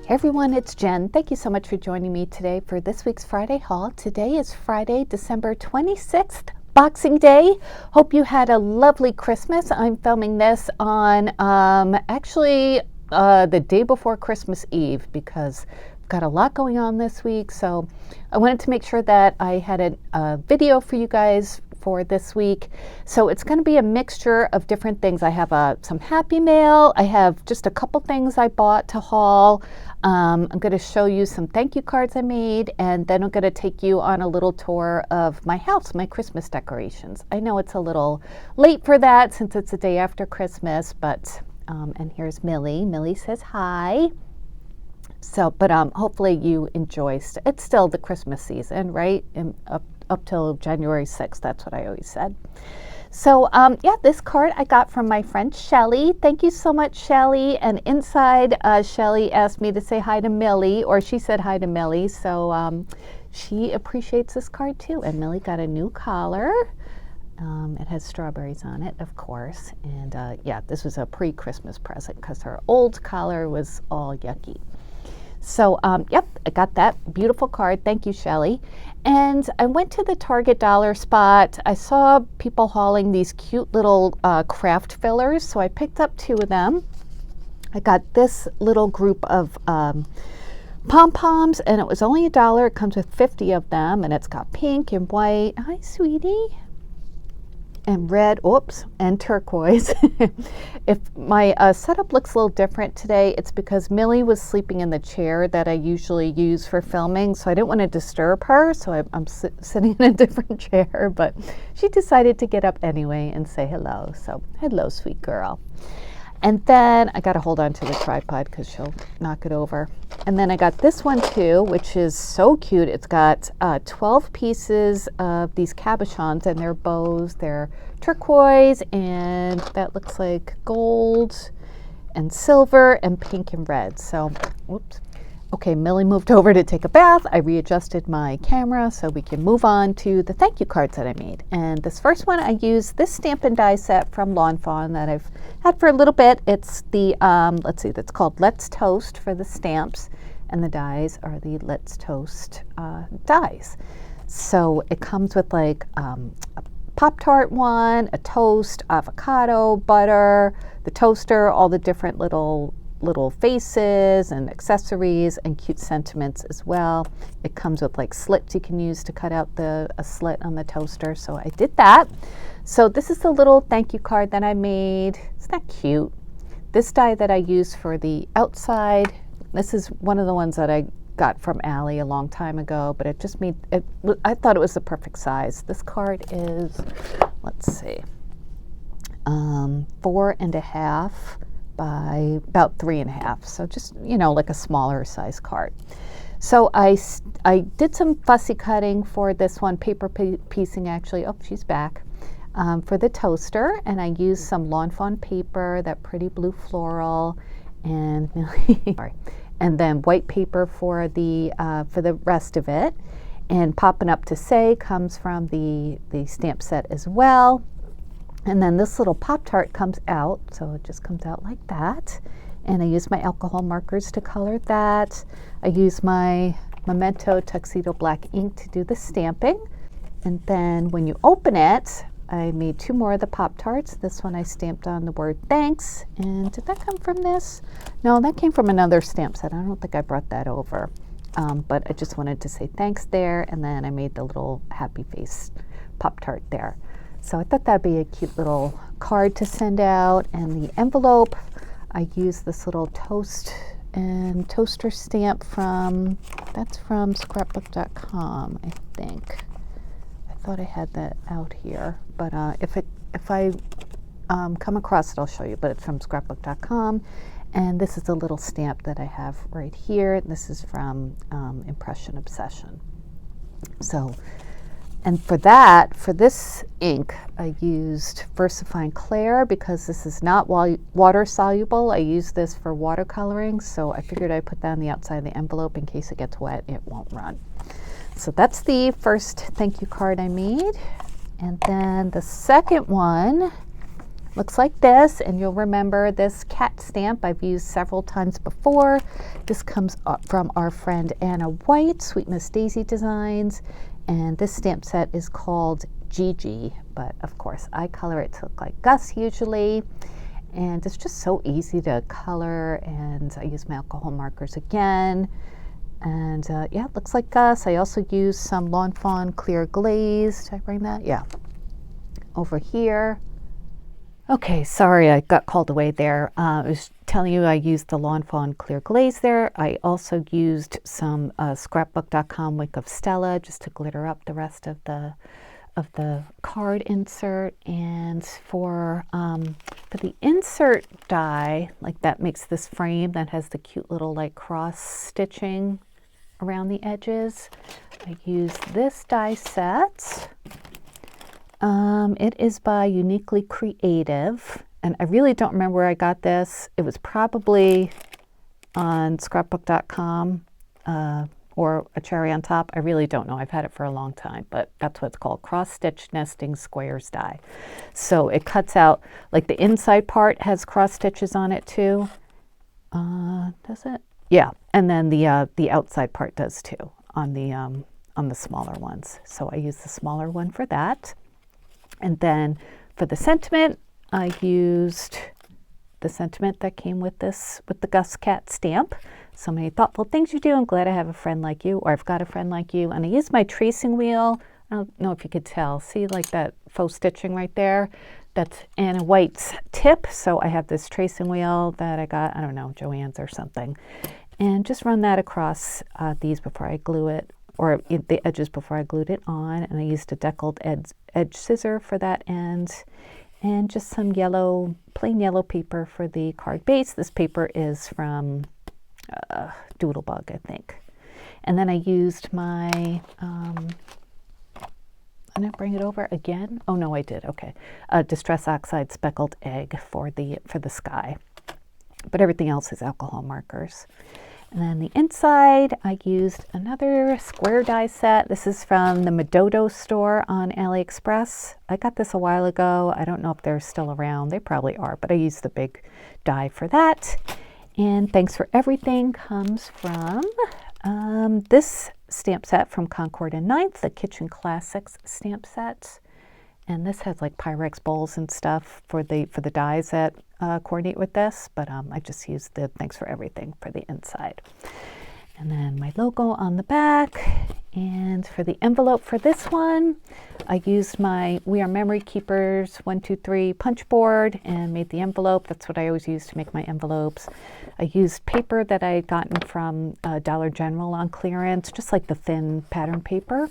Hey everyone, it's Jen. Thank you so much for joining me today for this week's Friday haul. Today is Friday, December 26th, Boxing Day. Hope you had a lovely Christmas. I'm filming this on the day before Christmas Eve because I've got a lot going on this week. So I wanted to make sure that I had a video for you guys for this week. So it's going to be a mixture of different things. I have some Happy Mail. I have just a couple things I bought to haul. I'm going to show you some thank you cards I made, and then I'm going to take you on a little tour of my house, my Christmas decorations. I know it's a little late for that since it's the day after Christmas, but, and here's Millie. Millie says hi. So, but hopefully you enjoy, it's still the Christmas season, right? Up till January 6th, that's what I always said. So yeah, this card I got from my friend Shelly. Thank you so much, Shelly. And inside, Shelly asked me to say hi to Millie, or she said hi to Millie. So she appreciates this card too. And Millie got a new collar. It has strawberries on it, of course. And yeah, this was a pre-Christmas present because her old collar was all yucky. So, yep, I got that beautiful card. Thank you, Shelly. And I went to the Target dollar spot. I saw people hauling these cute little craft fillers, so I picked up 2 of them. I got this little group of pom-poms, and it was only $1. It comes with 50 of them, and it's got pink and white. Hi, sweetie. And red, oops, and turquoise. If my setup looks a little different today, it's because Millie was sleeping in the chair that I usually use for filming, so I didn't want to disturb her, so I'm sitting in a different chair, but she decided to get up anyway and say hello. So, hello, sweet girl. And then I got to hold on to the tripod because she'll knock it over. And then I got this one too, which is so cute. It's got 12 pieces of these cabochons, and they're bows. They're turquoise, and that looks like gold and silver and pink and red. So, whoops. Okay, Millie moved over to take a bath. I readjusted my camera so we can move on to the thank you cards that I made. And this first one, I used this stamp and die set from Lawn Fawn that I've had for a little bit. It's the, let's see, that's called Let's Toast for the stamps, and the dies are the Let's Toast dies. So it comes with like a Pop-Tart one, a toast, avocado, butter, the toaster, all the different little faces and accessories and cute sentiments as well. It comes with like slits you can use to cut out a slit on the toaster. So I did that. So this is a little thank you card that I made. Isn't that cute? This die that I use for the outside, this is one of the ones that I got from Allie a long time ago, but it just made it, I thought it was the perfect size. This card is, let's see, 4.5 by about 3.5, so just, you know, like a smaller size card. So I did some fussy cutting for this one, paper piecing actually. Oh, she's back. For the toaster, and I used some Lawn Fawn paper, that pretty blue floral, and sorry, and then white paper for the rest of it. And Poppin' Up to Say comes from the stamp set as well. And then this little Pop-Tart comes out, so it just comes out like that. And I use my alcohol markers to color that. I use my Memento Tuxedo Black ink to do the stamping. And then when you open it, I made 2 more of the Pop-Tarts. This one I stamped on the word thanks. And did that come from this? No, that came from another stamp set. I don't think I brought that over. But I just wanted to say thanks there. And then I made the little happy face Pop-Tart there. So I thought that'd be a cute little card to send out. And the envelope, I used this little toast and toaster stamp that's from scrapbook.com, I think. I thought I had that out here, but if I come across it, I'll show you, but it's from scrapbook.com. And this is a little stamp that I have right here. This is from Impression Obsession. So, and for this ink, I used VersaFine Clair because this is not water soluble. I use this for watercoloring, so I figured I'd put that on the outside of the envelope in case it gets wet, it won't run. So that's the first thank you card I made. And then the second one looks like this, and you'll remember this cat stamp I've used several times before. This comes up from our friend Anna White, Sweet Miss Daisy Designs, and this stamp set is called Gigi, but of course I color it to look like Gus usually, and it's just so easy to color, and I use my alcohol markers again. And yeah, it looks like Gus. I also use some Lawn Fawn clear glaze. Did I bring that? Yeah. Over here. Okay, sorry, I got called away there. I was telling you I used the Lawn Fawn clear glaze there. I also used some scrapbook.com Wink of Stella just to glitter up the rest of the card insert. And for the insert die, like that makes this frame that has the cute little like cross stitching around the edges, I use this die set. It is by Uniquely Creative, and I really don't remember where I got this. It was probably on scrapbook.com or a cherry on top. I really don't know. I've had it for a long time, but that's what it's called, cross stitch nesting squares die. So it cuts out, like the inside part has cross stitches on it too. Does it? Yeah, and then the outside part does too on the smaller ones. So I use the smaller one for that. And then for the sentiment, I used the sentiment that came with the Gus Cat stamp. So many thoughtful things you do. I'm glad I have a friend like you, or I've got a friend like you. And I used my tracing wheel. I don't know if you could tell. See, like that faux stitching right there? That's Anna White's tip. So I have this tracing wheel that I got, I don't know, Joann's or something. And just run that across these before I glue it, or the edges before I glued it on. And I used a deckled edge scissor for that end, and just some plain yellow paper for the card base. This paper is from Doodlebug, I think. And then I used my, I didn't bring it over again. Oh no, I did. Okay, Distress Oxide Speckled Egg for the sky, but everything else is alcohol markers. And then the inside, I used another square die set. This is from the Medodo store on AliExpress. I got this a while ago. I don't know if they're still around. They probably are, but I used the big die for that. And Thanks for Everything comes from this stamp set from Concord and Ninth, the Kitchen Classics stamp set. And this has like Pyrex bowls and stuff for the dies that coordinate with this, but I just used the Thanks for Everything for the inside. And then my logo on the back. And for the envelope for this one, I used my We Are Memory Keepers 123 punch board and made the envelope. That's what I always use to make my envelopes. I used paper that I had gotten from Dollar General on clearance, just like the thin pattern paper.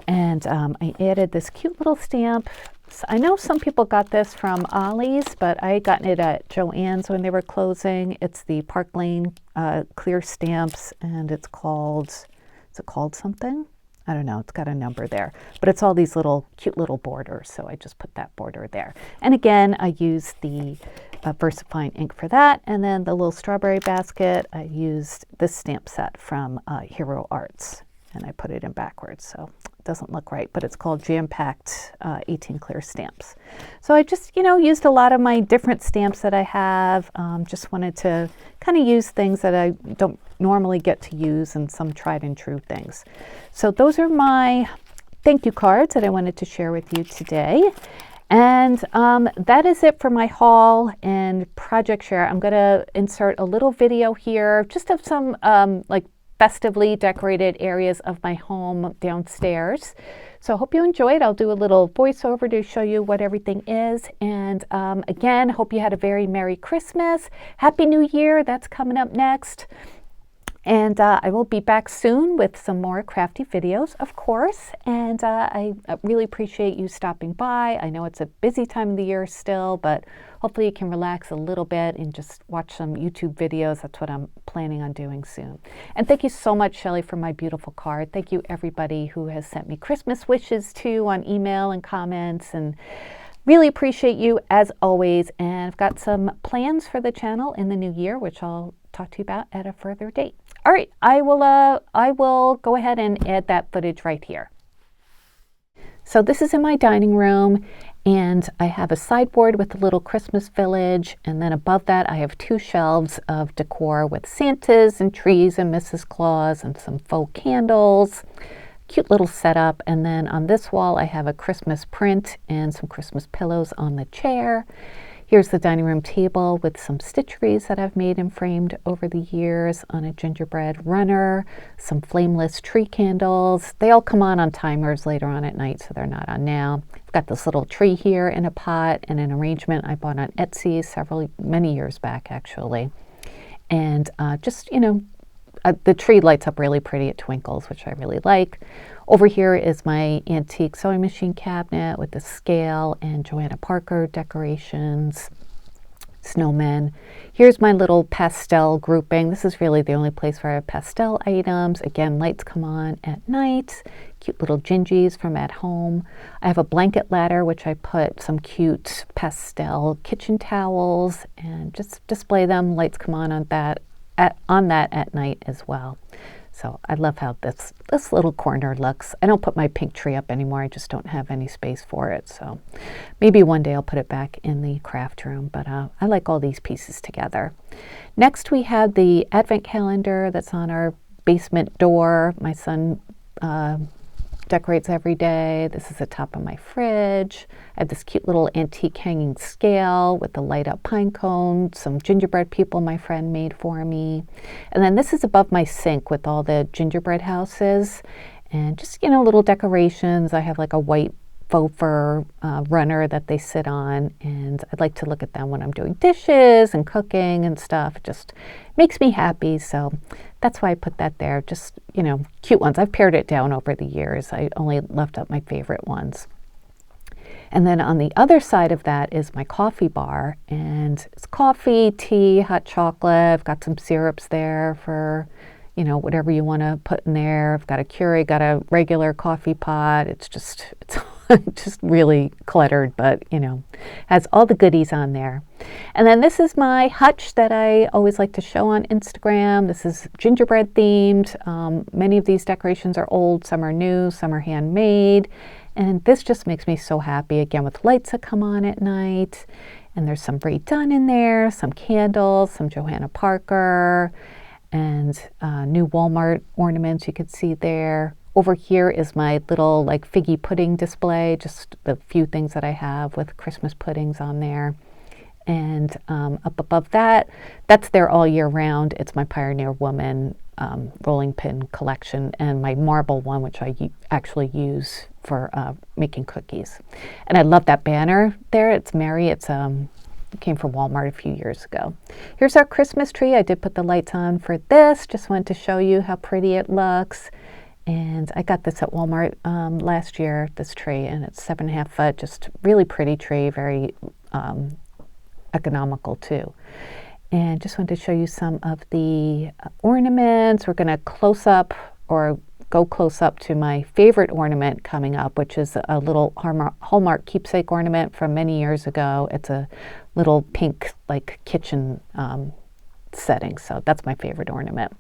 And I added this cute little stamp. I know some people got this from Ollie's, but I had gotten it at Joann's when they were closing. It's the Park Lane clear stamps, and is it called something? I don't know, it's got a number there. But it's all these cute little borders, so I just put that border there. And again, I used the VersaFine ink for that. And then the little strawberry basket, I used this stamp set from Hero Arts, and I put it in backwards, so it doesn't look right, but it's called Jam-Packed 18 Clear Stamps. So I just, used a lot of my different stamps that I have. Just wanted to kind of use things that I don't normally get to use, and some tried and true things. So those are my thank you cards that I wanted to share with you today. And that is it for my haul and project share. I'm going to insert a little video here just of some festively decorated areas of my home downstairs. So I hope you enjoyed. I'll do a little voiceover to show you what everything is. And again, hope you had a very Merry Christmas. Happy New Year. That's coming up next. And I will be back soon with some more crafty videos, of course. And I really appreciate you stopping by. I know it's a busy time of the year still, but hopefully you can relax a little bit and just watch some YouTube videos. That's what I'm planning on doing soon. And thank you so much, Shelley, for my beautiful card. Thank you, everybody who has sent me Christmas wishes too on email and comments. And really appreciate you as always. And I've got some plans for the channel in the new year, which I'll talk to you about at a further date. All right, I will go ahead and add that footage right here. So this is in my dining room, and I have a sideboard with a little Christmas village, and then above that I have 2 shelves of decor with Santas and trees and Mrs. Claus and some faux candles. Cute little setup. And then on this wall I have a Christmas print and some Christmas pillows on the chair. Here's the dining room table with some stitcheries that I've made and framed over the years on a gingerbread runner, some flameless tree candles. They all come on timers later on at night, so they're not on now. I've got this little tree here in a pot and an arrangement I bought on Etsy many years back actually. And the tree lights up really pretty. It twinkles, which I really like. Over here is my antique sewing machine cabinet with the scale and Joanna Parker decorations, snowmen. Here's my little pastel grouping. This is really the only place where I have pastel items. Again, lights come on at night. Cute little gingies from at home. I have a blanket ladder, which I put some cute pastel kitchen towels and just display them. Lights come on that at night as well. So I love how this little corner looks. I don't put my pink tree up anymore. I just don't have any space for it. So maybe one day I'll put it back in the craft room. But I like all these pieces together. Next we have the advent calendar that's on our basement door. My son decorates every day. This is the top of my fridge. I have this cute little antique hanging scale with the light up pine cone, some gingerbread people my friend made for me. And then this is above my sink with all the gingerbread houses and just, little decorations. I have like a white faux fur runner that they sit on, and I'd like to look at them when I'm doing dishes and cooking and stuff. It just makes me happy, so that's why I put that there. Just, cute ones. I've pared it down over the years. I only left up my favorite ones. And then on the other side of that is my coffee bar, and it's coffee, tea, hot chocolate. I've got some syrups there for whatever you want to put in there. I've got a Keurig, got a regular coffee pot. It's just really cluttered, but has all the goodies on there. And then this is my hutch that I always like to show on Instagram. This is gingerbread themed. Many of these decorations are old, some are new, some are handmade. And this just makes me so happy, again, with lights that come on at night. And there's some Brie Dunn in there, some candles, some Joanna Parker, and new Walmart ornaments you could see there. Over here is my little figgy pudding display, just the few things that I have with Christmas puddings on there. And up above that, that's there all year round. It's my Pioneer Woman rolling pin collection and my marble one, which I actually use for making cookies. And I love that banner there. It's Mary. It came from Walmart a few years ago. Here's our Christmas tree. I did put the lights on for this. Just wanted to show you how pretty it looks. And I got this at Walmart last year, this tree, and it's 7.5 foot, just really pretty tree, very economical too. And just wanted to show you some of the ornaments. We're going to go close up to my favorite ornament coming up, which is a little Hallmark keepsake ornament from many years ago. It's a little pink kitchen setting, so that's my favorite ornament.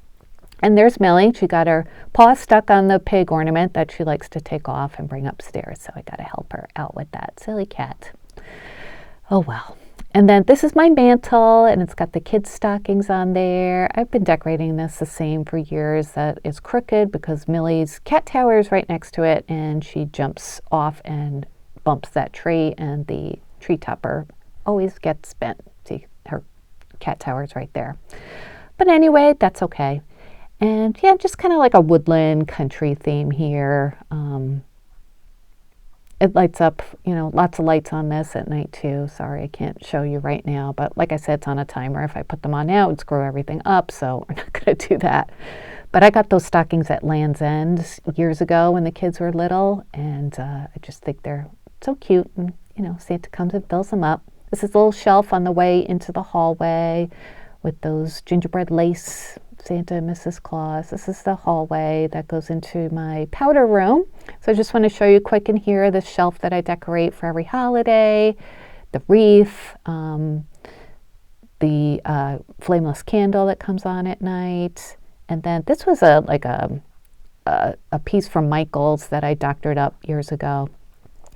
And there's Millie. She got her paw stuck on the pig ornament that she likes to take off and bring upstairs, so I got to help her out with that. Silly cat. Oh well. And then this is my mantle, and it's got the kids' stockings on there. I've been decorating this the same for years. That is crooked because Millie's cat tower is right next to it, and she jumps off and bumps that tree, and the tree topper always gets bent. See, her cat tower is right there. But anyway, that's okay. And yeah, just kind of like a woodland country theme here. It lights up, lots of lights on this at night too. Sorry, I can't show you right now. But like I said, it's on a timer. If I put them on now, it would screw everything up. So we're not going to do that. But I got those stockings at Land's End years ago when the kids were little. And I just think they're so cute. And, Santa comes and fills them up. This is a little shelf on the way into the hallway with those gingerbread lace Santa and Mrs. Claus. This is the hallway that goes into my powder room. So I just want to show you quick in here the shelf that I decorate for every holiday, the wreath, the flameless candle that comes on at night. And then this was a piece from Michael's that I doctored up years ago.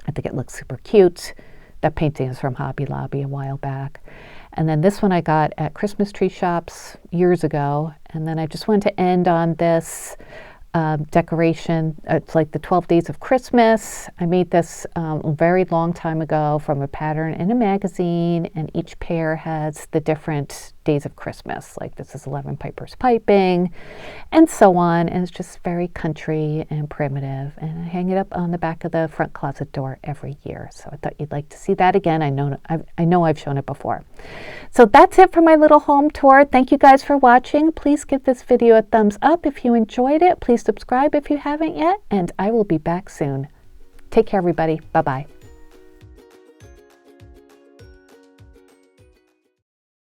I think it looks super cute. That painting is from Hobby Lobby a while back. And then this one I got at Christmas tree shops years ago. And then I just wanted to end on this decoration. It's like the 12 Days of Christmas. I made this a very long time ago from a pattern in a magazine, and each pair has the different days of Christmas. Like this is 11 Pipers Piping, and so on. And it's just very country and primitive. And I hang it up on the back of the front closet door every year. So I thought you'd like to see that again. I know I've shown it before. So that's it for my little home tour. Thank you guys for watching. Please give this video a thumbs up if you enjoyed it. Please subscribe if you haven't yet, and I will be back soon. Take care, everybody. Bye-bye.